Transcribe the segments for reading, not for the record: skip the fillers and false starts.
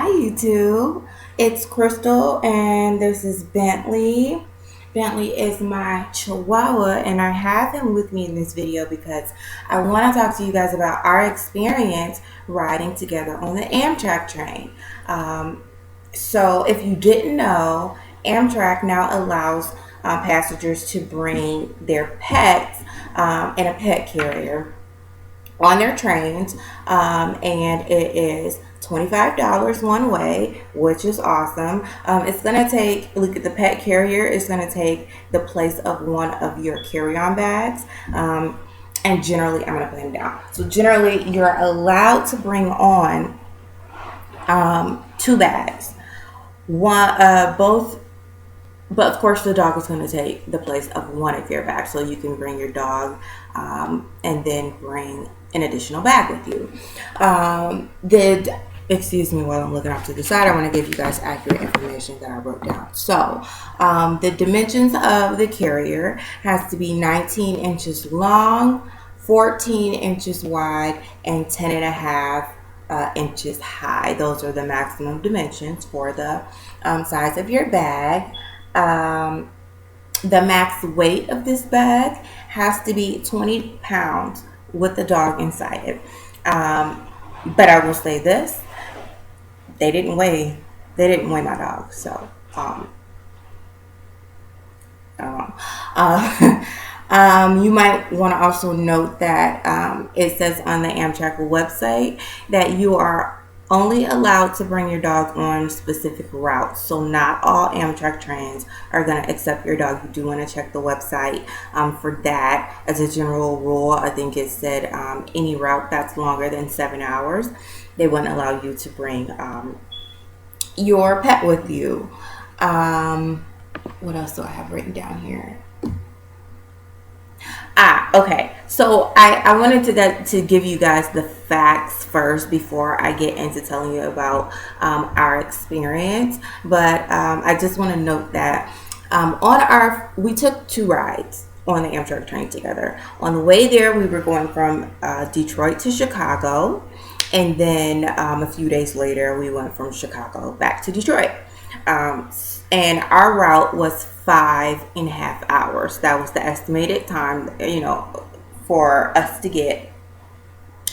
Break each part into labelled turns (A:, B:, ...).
A: Hi, YouTube. It's Crystal, and this is Bentley. Bentley is my chihuahua, and I have him with me in this video because I want to talk to you guys about our experience riding together on the Amtrak train. So, if you didn't know, Amtrak now allows passengers to bring their pets in a pet carrier on their trains, and it is $25 one way, which is awesome. It's going to take, look at the pet carrier, it's going to take the place of one of your carry-on bags. And generally, I'm going to put him down. So generally, you're allowed to bring on two bags. Both, but of course, the dog is going to take the place of one of your bags. So you can bring your dog and then bring an additional bag with you. Excuse me while I'm looking off to the side. I want to give you guys accurate information that I wrote down. So the dimensions of the carrier has to be 19 inches long, 14 inches wide, and 10 and a half inches high. Those are the maximum dimensions for the size of your bag. The max weight of this bag has to be 20 pounds with the dog inside it. But I will say this, they didn't weigh my dog, so I don't know. You might want to also note that it says on the Amtrak website that you are only allowed to bring your dog on specific routes. So not all Amtrak trains are going to accept your dog. You do want to check the website for that. As a general rule, I think it said any route that's longer than 7 hours, they wouldn't allow you to bring your pet with you. What else do I have written down here? Okay. So I wanted to give you guys the facts first before I get into telling you about our experience. But I just want to note that we took two rides on the Amtrak train together. On the way there, we were going from Detroit to Chicago, and then a few days later, we went from Chicago back to Detroit. And our route was 5.5 hours. That was the estimated time, for us to get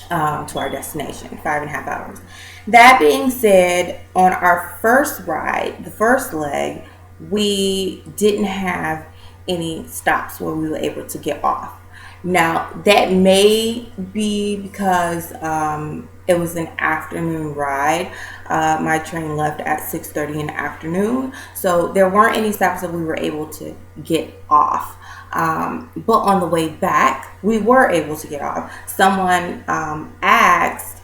A: to our destination, 5.5 hours. That being said, on our first ride, the first leg, we didn't have any stops where we were able to get off. Now, that may be because it was an afternoon ride. My train left at 6:30 in the afternoon, so there weren't any stops that we were able to get off. But on the way back, we were able to get off. Someone asked,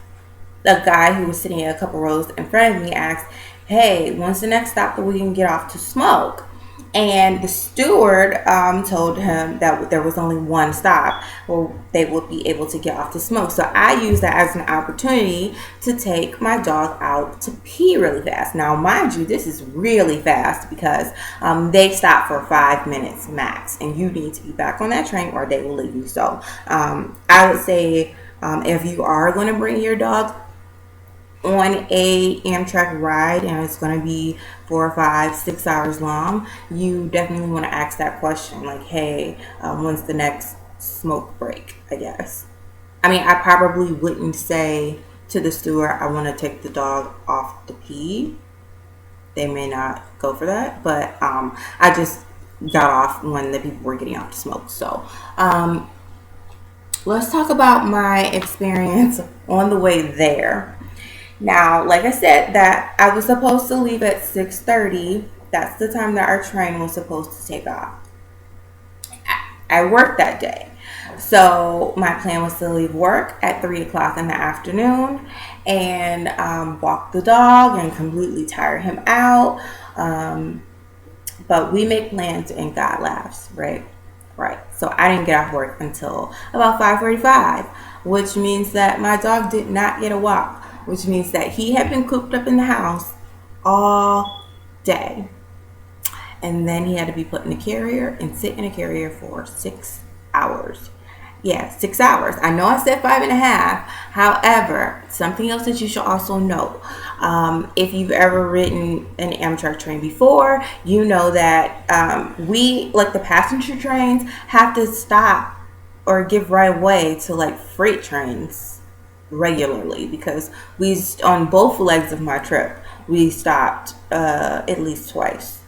A: a guy who was sitting a couple rows in front of me asked, "Hey, when's the next stop that we can get off to smoke?" And the steward told him that there was only one stop where they would be able to get off to smoke. So I used that as an opportunity to take my dog out to pee really fast. Now, mind you, this is really fast because they stop for 5 minutes max, and you need to be back on that train or they will leave you. So I would say if you are going to bring your dog on a Amtrak ride and it's going to be 4, 5, 6 hours long, you definitely want to ask that question, like, hey, when's the next smoke break, I guess. I mean, I probably wouldn't say to the steward, I want to take the dog off to pee. They may not go for that, but I just got off when the people were getting off to smoke. So let's talk about my experience on the way there. Now, like I said, that I was supposed to leave at 6:30. That's the time that our train was supposed to take off. I worked that day. So my plan was to leave work at 3 o'clock in the afternoon and walk the dog and completely tire him out. But we make plans and God laughs, right? Right. So I didn't get off work until about 5:45, which means that my dog did not get a walk, which means that he had been cooped up in the house all day. And then he had to be put in a carrier and sit in a carrier for 6 hours. Yeah, 6 hours. I know I said 5.5. However, something else that you should also know. If you've ever ridden an Amtrak train before, you know that we, like the passenger trains, have to stop or give right way to like freight trains regularly because on both legs of my trip, we stopped at least twice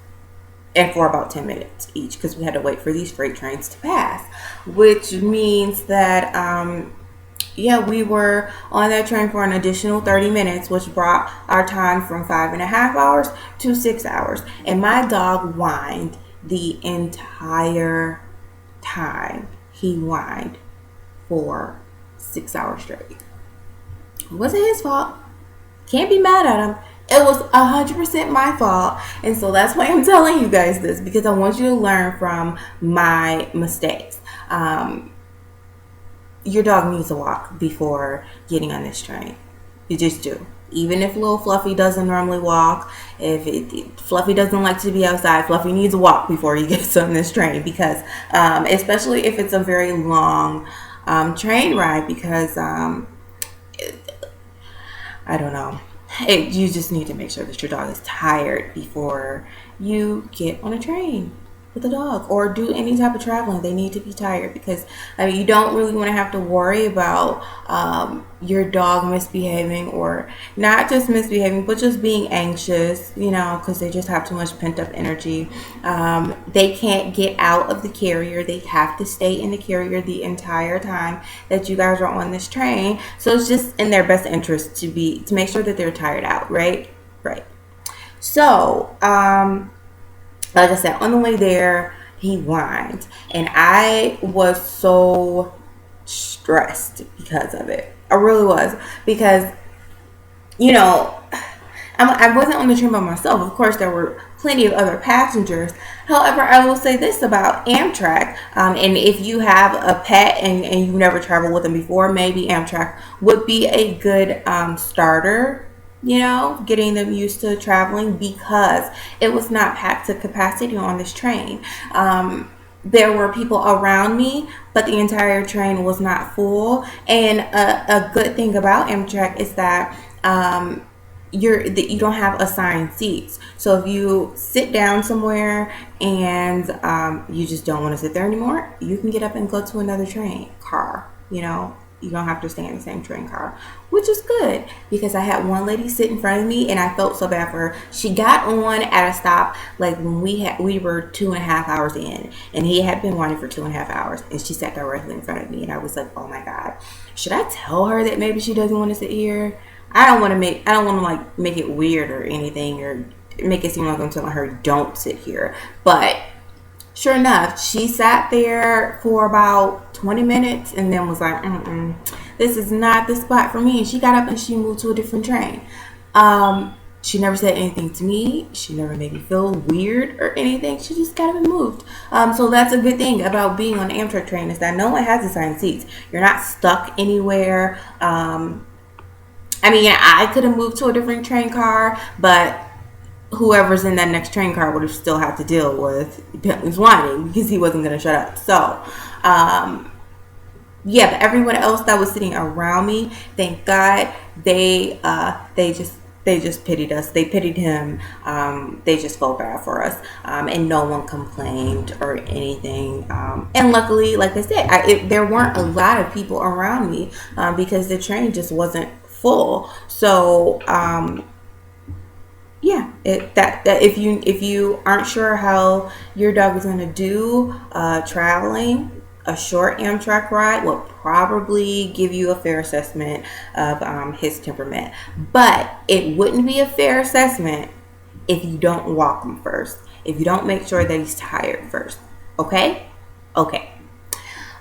A: and for about 10 minutes each because we had to wait for these freight trains to pass, which means that yeah, we were on that train for an additional 30 minutes, which brought our time from 5.5 hours to 6 hours. And my dog whined the entire time. He whined for 6 hours straight. It wasn't his fault. Can't be mad at him. It was 100% my fault. And so that's why I'm telling you guys this, because I want you to learn from my mistakes. Your dog needs a walk before getting on this train. You just do. Even if little Fluffy doesn't normally walk, Fluffy doesn't like to be outside, Fluffy needs a walk before he gets on this train because, especially if it's a very long train ride, because I don't know. You just need to make sure that your dog is tired before you get on a train with a dog or do any type of traveling. They need to be tired because you don't really want to have to worry about your dog misbehaving, or not just misbehaving, but just being anxious, because they just have too much pent up energy. They can't get out of the carrier. They have to stay in the carrier the entire time that you guys are on this train. So it's just in their best interest to make sure that they're tired out, right? Right. So, like I said, on the way there, he whined. And I was so stressed because of it. I really was. Because, I wasn't on the train by myself. Of course, there were plenty of other passengers. However, I will say this about Amtrak. And if you have a pet and you've never traveled with them before, maybe Amtrak would be a good starter, getting them used to traveling, because it was not packed to capacity on this train. There were people around me, but the entire train was not full. And a good thing about Amtrak is that you don't have assigned seats. So if you sit down somewhere and you just don't want to sit there anymore, you can get up and go to another train car. You don't have to stay in the same train car, which is good, because I had one lady sit in front of me and I felt so bad for her. She got on at a stop like when we were 2.5 hours in, and he had been wanting for 2.5 hours, and she sat directly in front of me, and I was like, oh my God, should I tell her that maybe she doesn't want to sit here? I don't want to make it weird or anything, or make it seem like I'm telling her don't sit here. But sure enough, she sat there for about 20 minutes and then was like, this is not the spot for me. And she got up and she moved to a different train. She never said anything to me. She never made me feel weird or anything. She just got up and moved. So that's a good thing about being on the Amtrak train, is that no one has assigned seats. You're not stuck anywhere. I could have moved to a different train car, but whoever's in that next train car would have still had to deal with Bentley's whining because he wasn't going to shut up. So, but everyone else that was sitting around me, thank God, they just pitied us. They pitied him. They just felt bad for us, and no one complained or anything. And luckily, like I said, there weren't a lot of people around me because the train just wasn't full. So, if you aren't sure how your dog is going to do traveling, a short Amtrak ride will probably give you a fair assessment of his temperament. But it wouldn't be a fair assessment if you don't walk him first, if you don't make sure that he's tired first. Okay? Okay.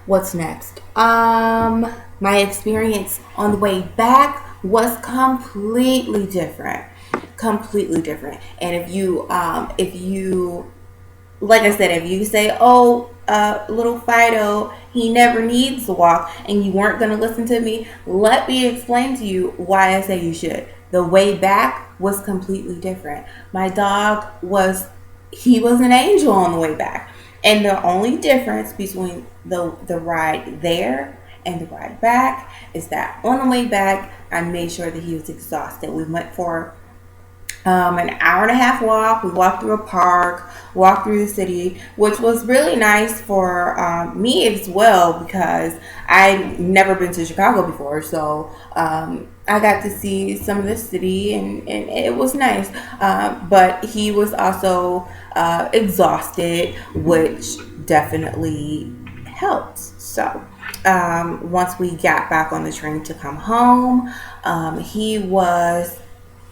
A: What's next? My experience on the way back was completely different. And if you like I said, if you say, little Fido, he never needs to walk, and you weren't going to listen to me, let me explain to you why I say you should. The way back was completely different. My dog was an angel on the way back. And the only difference between the ride there and the ride back is that on the way back, I made sure that he was exhausted. We went for an hour and a half walk. We walked through a park, walked through the city, which was really nice for me as well because I'd never been to Chicago before. So I got to see some of the city and it was nice. But he was also exhausted, which definitely helped. So once we got back on the train to come home, he was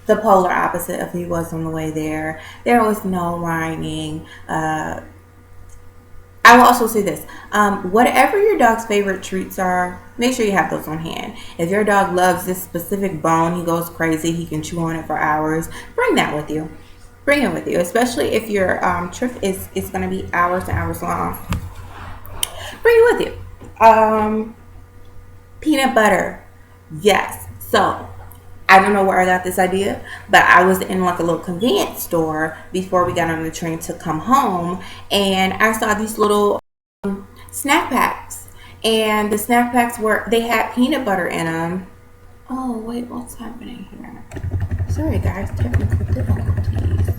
A: the polar opposite of he was on the way there. There was no whining. I will also say this: whatever your dog's favorite treats are, make sure you have those on hand. If your dog loves this specific bone, he goes crazy. He can chew on it for hours. Bring that with you. Bring it with you, especially if your trip is going to be hours and hours long. Bring it with you. Peanut butter, yes. So I don't know where I got this idea, but I was in like a little convenience store before we got on the train to come home, and I saw these little snack packs, and the snack packs they had peanut butter in them. Oh wait, what's happening here? Sorry guys, technical difficulties.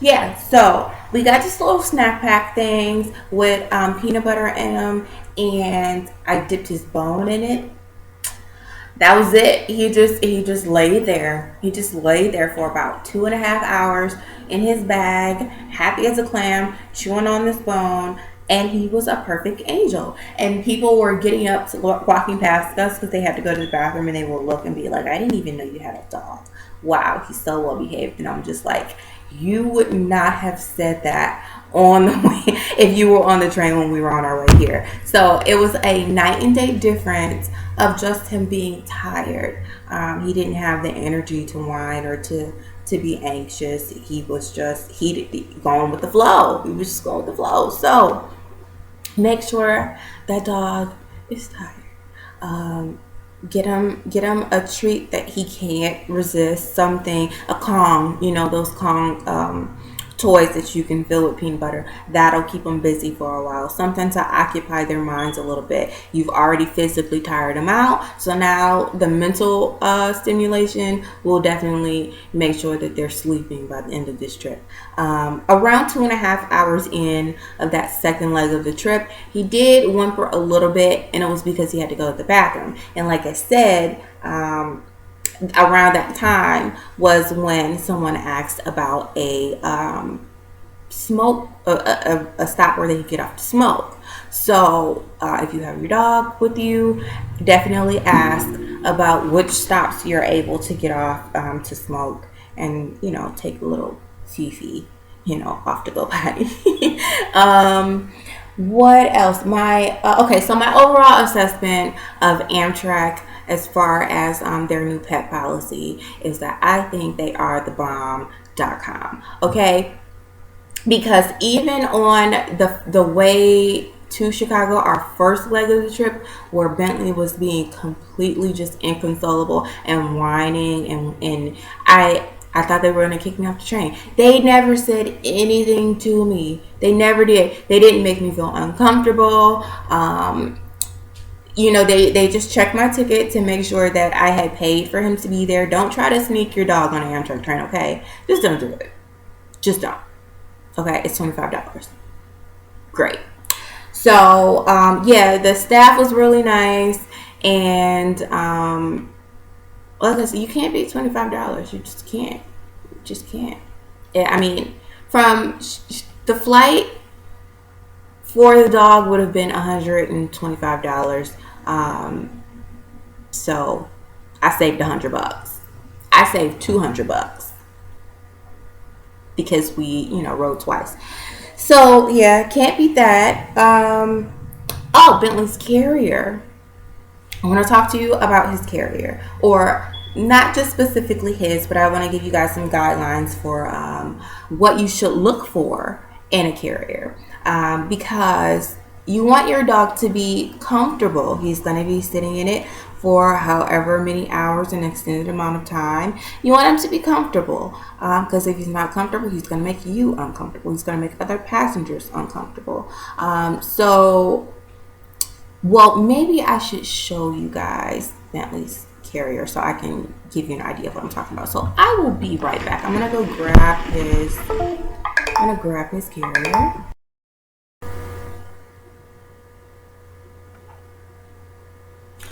A: Yeah, so we got these little snack pack things with peanut butter in them, and I dipped his bone in it. That was it. He just laid there. He just laid there for about 2.5 hours in his bag, happy as a clam, chewing on this bone, and he was a perfect angel. And people were getting up, walking past us because they had to go to the bathroom, and they would look and be like, "I didn't even know you had a dog. Wow, he's so well behaved." And I'm just like, you would not have said that on the way if you were on the train when we were on our way here. So it was a night and day difference of just him being tired. He didn't have the energy to whine or to be anxious. He was just going with the flow. He was just going with the flow. So make sure that dog is tired. Get him a treat that he can't resist, something, a Kong, those Kong toys that you can fill with peanut butter. That'll keep them busy for a while, something to occupy their minds a little bit. You've already physically tired them out, so now the mental stimulation will definitely make sure that they're sleeping by the end of this trip. Around 2.5 hours in of that second leg of the trip, he did whimper a little bit, and it was because he had to go to the bathroom. And like I said, around that time was when someone asked about a smoke, a stop where they could get off to smoke. So if you have your dog with you, definitely ask about which stops you're able to get off to smoke, and take a little Fifi, off to go potty. What else? So my overall assessment of Amtrak as far as their new pet policy is that I think they are the bomb.com. Okay, because even on the way to Chicago, our first leg of the trip, where Bentley was being completely just inconsolable and whining, and I thought they were going to kick me off the train. They never said anything to me. They never did. They didn't make me feel uncomfortable. They just checked my ticket to make sure that I had paid for him to be there. Don't try to sneak your dog on an Amtrak train, okay? Just don't do it. Just don't. Okay, it's $25. Great. So, the staff was really nice, and like I said, you can't beat $25. You just can't. You just can't. Yeah, I mean, from the flight for the dog would have been $125. So I saved $100. I saved $200 because we, rode twice. So yeah, can't beat that. Bentley's carrier. I want to talk to you about his carrier, or not just specifically his, but I want to give you guys some guidelines for what you should look for in a carrier, because you want your dog to be comfortable. He's going to be sitting in it for however many hours, an extended amount of time. You want him to be comfortable, because if he's not comfortable, he's going to make you uncomfortable. He's going to make other passengers uncomfortable. Well, maybe I should show you guys Bentley's carrier so I can give you an idea of what I'm talking about. So I will be right back. I'm gonna grab his carrier.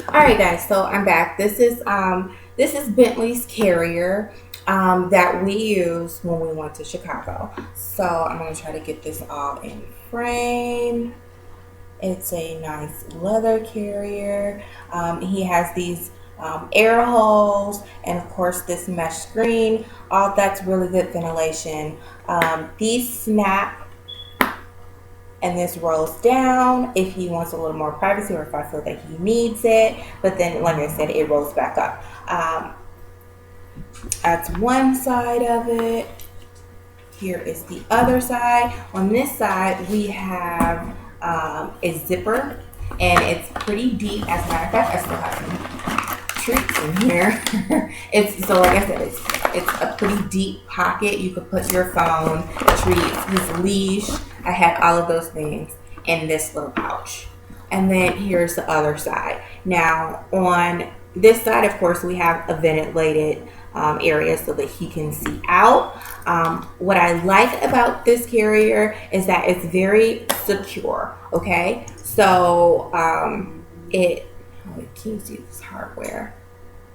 A: All right, guys. So I'm back. This is Bentley's carrier that we use when we went to Chicago. So I'm gonna try to get this all in frame. It's a nice leather carrier. He has these air holes, and of course this mesh screen. All that's really good ventilation. These snap, and this rolls down if he wants a little more privacy, or if I feel that he needs it. But then, like I said, it rolls back up. That's one side of it. Here is the other side. On this side, we have a zipper, and it's pretty deep. As a matter of fact, I still have some treats in here. So like I said, it's a pretty deep pocket. You could put your phone, treats, his leash. I had all of those things in this little pouch. And then here's the other side. Now on this side, of course, we have a ventilated area so that he can see out. What I like about this carrier is that it's very secure. Okay, so it can you see this hardware?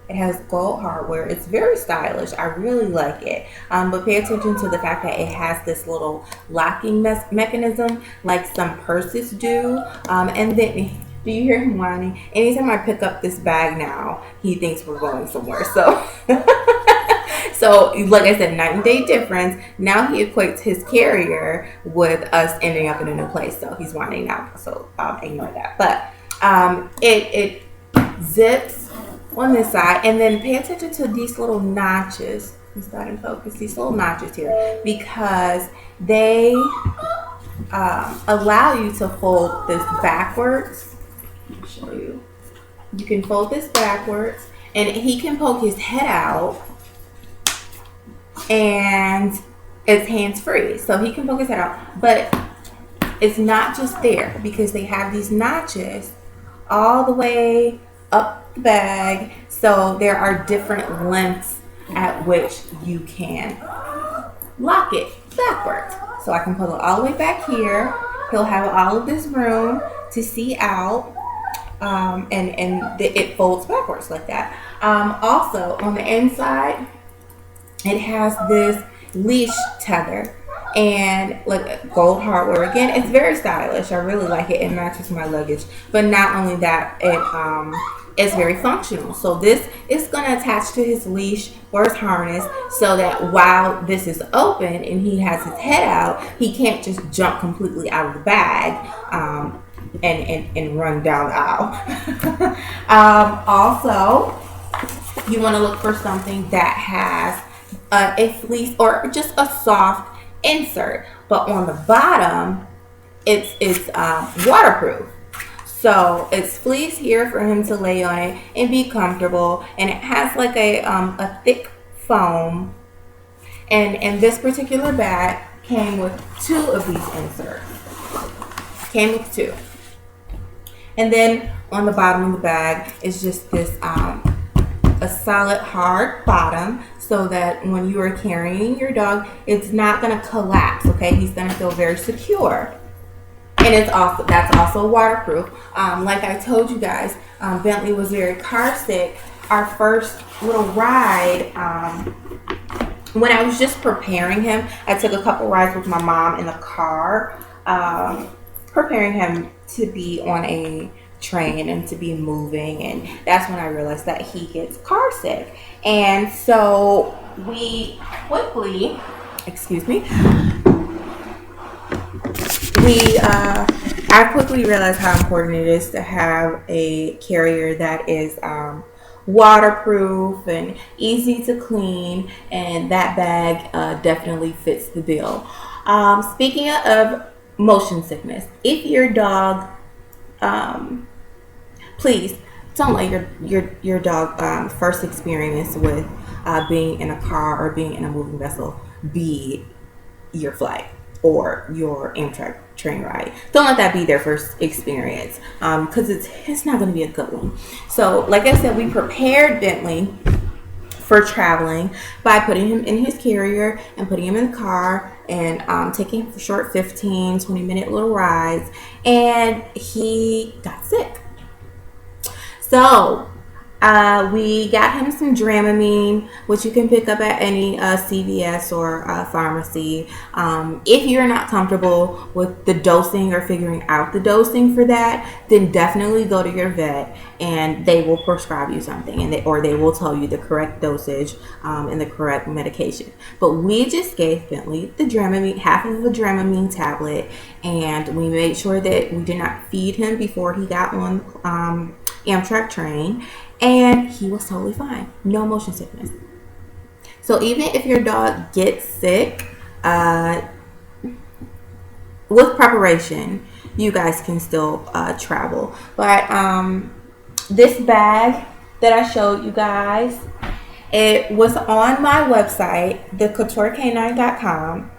A: It has gold hardware. It's very stylish. I really like it. But pay attention to the fact that it has this little locking mechanism like some purses do. And then, do you hear him whining? Anytime I pick up this bag now, he thinks we're going somewhere. So, so like I said, night and day difference. Now he equates his carrier with us ending up in a new place. So he's whining now. So ignore that. But it zips on this side, and then pay attention to these little notches. Is that in focus? These little notches here, because they allow you to fold this backwards. I'll show you. You can fold this backwards, and he can poke his head out, and it's hands-free, so he can poke his head out. But it's not just there, because they have these notches all the way up the bag, so there are different lengths at which you can lock it backwards. So I can pull it all the way back here. He'll have all of this room to see out, and it folds backwards like that. Also on the inside, it has this leash tether, and like gold hardware. Again, it's very stylish. I really like it. It matches my luggage. But not only that, it's very functional. So this is going to attach to his leash or his harness, so that while this is open and he has his head out, he can't just jump completely out of the bag and run down the aisle. Also, you want to look for something that has a fleece or just a soft insert, but on the bottom it's waterproof. So it's fleece here for him to lay on it and be comfortable, and it has like a thick foam. And this particular bag came with 2 of these inserts. Came with 2. And then on the bottom of the bag is just this a solid hard bottom, so that when you are carrying your dog, it's not going to collapse. Okay, he's going to feel very secure. And that's also waterproof. Like I told you guys, Bentley was very car sick. Our first little ride, when I was just preparing him, I took a couple rides with my mom in the car, preparing him to be on a train and to be moving, and that's when I realized that he gets car sick. And so we quickly, I quickly realized how important it is to have a carrier that is waterproof and easy to clean, and that bag definitely fits the bill. Speaking of motion sickness, if your dog, please don't let your dog first experience with being in a car or being in a moving vessel be your flight or your Amtrak train ride. Don't let that be their first experience, because it's not going to be a good one. So, like I said, we prepared Bentley for traveling by putting him in his carrier and putting him in the car and taking short 15-20 minute little rides, and he got sick. So we got him some Dramamine, which you can pick up at any CVS or pharmacy. If you're not comfortable with the dosing or figuring out the dosing for that, then definitely go to your vet and they will prescribe you something, and they will tell you the correct dosage and the correct medication. But we just gave Bentley the Dramamine, half of the Dramamine tablet, and we made sure that we did not feed him before he got on Amtrak train, and he was totally fine. No motion sickness. So even if your dog gets sick, with preparation, you guys can still travel. But this bag that I showed you guys, it was on my website, thecouturecanine.com.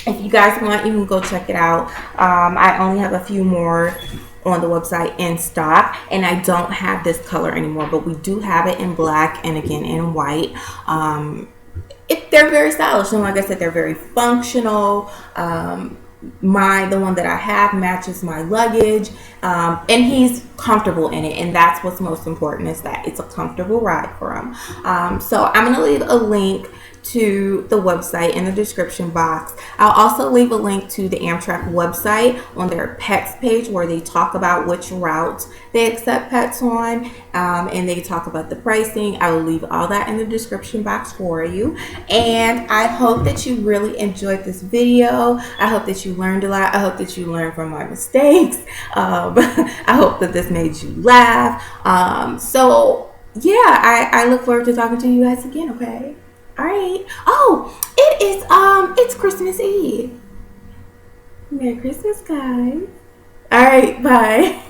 A: If you guys want, you can go check it out. I only have a few more on the website in stock, and I don't have this color anymore, but we do have it in black and again in white. They're very stylish, and like I said, they're very functional. The one that I have matches my luggage, and he's comfortable in it, and that's what's most important, is that it's a comfortable ride for him. So I'm going to leave a link to the website in the description box. I'll also leave a link to the Amtrak website on their pets page, where they talk about which routes they accept pets on, and they talk about the pricing. I will leave all that in the description box for you, and I hope that you really enjoyed this video. I hope that you learned a lot. I hope that you learned from my mistakes. I hope that this made you laugh. So yeah, I look forward to talking to you guys again. Okay. All right. Oh, it's Christmas Eve. Merry Christmas, guys. All right. Bye.